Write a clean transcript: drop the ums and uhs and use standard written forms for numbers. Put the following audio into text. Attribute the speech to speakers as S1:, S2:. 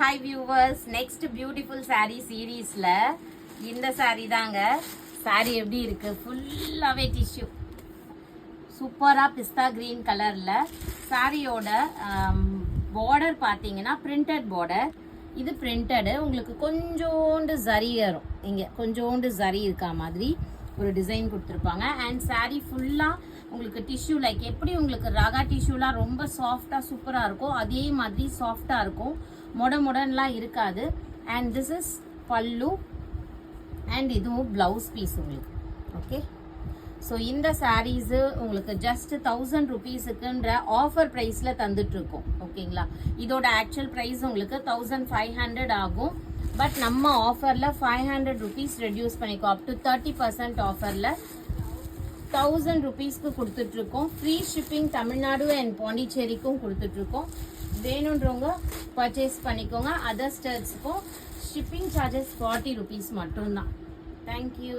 S1: Hi viewers, next beautiful saree seriesல இந்த saree தாங்க. saree எப்படி இருக்கு? ஃபுல்லாவே டிஷ்யூ. சூப்பரா பிஸ்தா கிரீன் கலர்ல சாரியோட border பாத்தீங்கன்னா printed border. இது printed. உங்களுக்கு கொஞ்சோண்டு ஜரி வரும். இங்க கொஞ்சோண்டு ஜரி இருக்கா மாதிரி ஒரு டிசைன் கொடுத்திருப்பாங்க. and saree ஃபுல்லா உங்களுக்கு டிஷ்யூ லைக் எப்படி உங்களுக்கு ராகா டிஷ்யூலாம் ரொம்ப சாஃப்டா சூப்பரா இருக்கும் அதே மாதிரி சாஃப்டா இருக்கும். மொடன்லாம் இருக்காது. and this is pallu and இதுவும் blouse piece உங்களுக்கு. okay, so இந்த sarees உங்களுக்கு just 1000 rupeesக்குன்ற ஆஃபர் பிரைஸ்ல தந்துட்டு இருக்கோம். ஓகேங்களா, இதோட ஆக்சுவல் பிரைஸ் உங்களுக்கு 1500 ஆகும். பட் நம்ம ஆஃபர்ல 500 rupees ரெடியூஸ் பண்ணிக்கோ. அப் டு 30% ஆஃபர்ல 1000 rupeesக்கு கொடுத்துட்டு இருக்கோம். ஃப்ரீ ஷிப்பிங் தமிழ்நாடு அண்ட் பாண்டிச்சேரிக்கும் கொடுத்துட்டு இருக்கோம். வேணுன்றவங்க பர்ச்சேஸ் பண்ணிக்கோங்க. அதர் ஸ்டேட்ஸ்க்கும் ஷிப்பிங் சார்ஜஸ் 40 rupees மட்டும்தான். தேங்க்யூ.